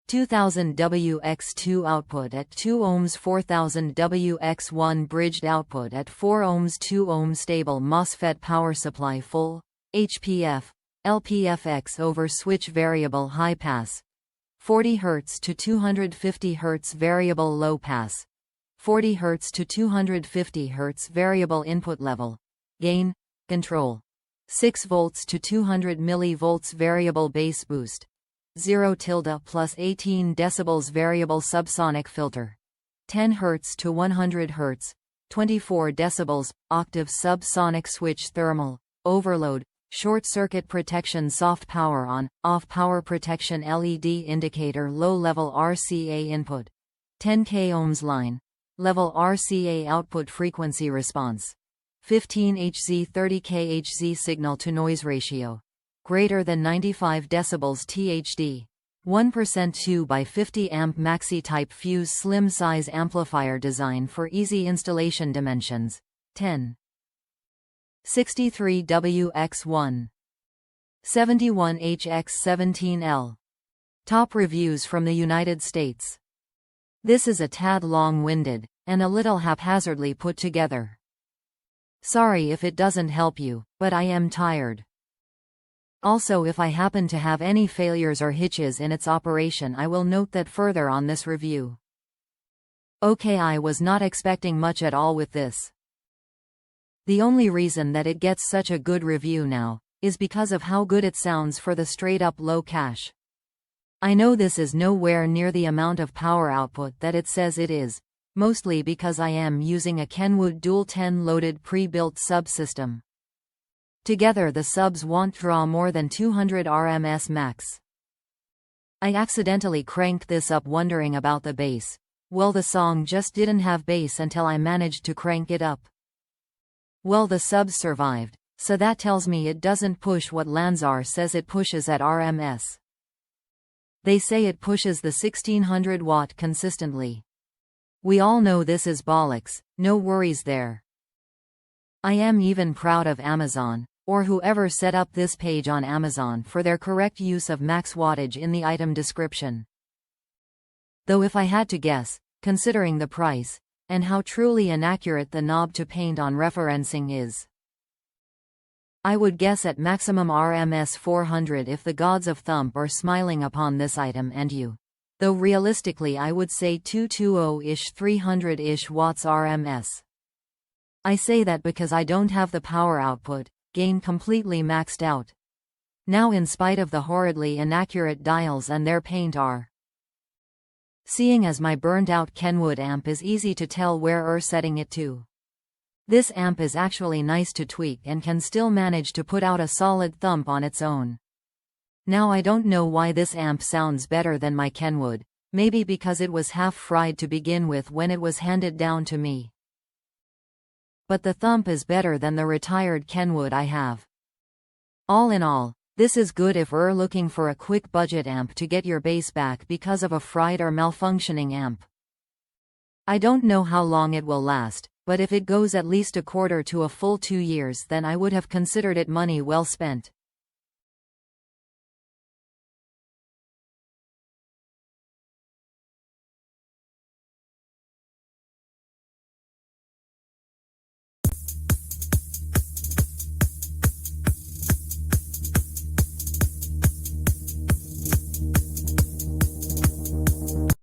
2000 WX2 output at 2 ohms, 4000 WX1 bridged output at 4 ohms, 2 ohm stable MOSFET power supply full, HPF, LPFX over switch variable high pass, 40 Hz to 250 Hz variable low pass, 40 Hz to 250 Hz variable input level, gain, control, 6 volts to 200 mV variable bass boost, 0 tilde plus 18 decibels variable subsonic filter, 10 Hz to 100 Hz, 24 decibels, octave subsonic switch thermal, overload, short circuit protection soft power on, off power protection LED indicator low level RCA input, 10 k ohms line, level RCA output frequency response, 15 Hz 30 kHz signal to noise ratio, greater than 95 decibels THD, 1% 2 by 50 amp Maxi type fuse slim size amplifier design for easy installation dimensions, 10. 63 WX1. 71 HX17L. Top reviews from the United States. This is a tad long-winded, and a little haphazardly put together. Sorry if it doesn't help you, but I am tired. Also, if I happen to have any failures or hitches in its operation, I will note that further on this review. Okay, I was not expecting much at all with this. The only reason that it gets such a good review now is because of how good it sounds for the straight-up low cache. I know this is nowhere near the amount of power output that it says it is, mostly because I am using a Kenwood Dual 10 loaded pre-built subsystem. Together the subs won't draw more than 200 RMS max. I accidentally cranked this up wondering about the bass. Well, the song just didn't have bass until I managed to crank it up. Well, the subs survived, so that tells me it doesn't push what Lanzar says it pushes at RMS. They say it pushes the 1600 watt consistently. We all know this is bollocks, no worries there. I am even proud of Amazon, or whoever set up this page on Amazon, for their correct use of max wattage in the item description. Though if I had to guess, considering the price, and how truly inaccurate the knob to paint on referencing is, I would guess at maximum RMS 400 if the gods of thump are smiling upon this item and you. Though realistically I would say 220-ish 300-ish watts RMS. I say that because I don't have the power output, gain completely maxed out. Now, in spite of the horridly inaccurate dials and their paint are. Seeing as my burned out Kenwood amp is easy to tell where setting it to. This amp is actually nice to tweak and can still manage to put out a solid thump on its own. Now, I don't know why this amp sounds better than my Kenwood, maybe because it was half fried to begin with when it was handed down to me. But the thump is better than the retired Kenwood I have. All in all, this is good if you're looking for a quick budget amp to get your bass back because of a fried or malfunctioning amp. I don't know how long it will last, but if it goes at least a quarter to a full 2 years, then I would have considered it money well spent.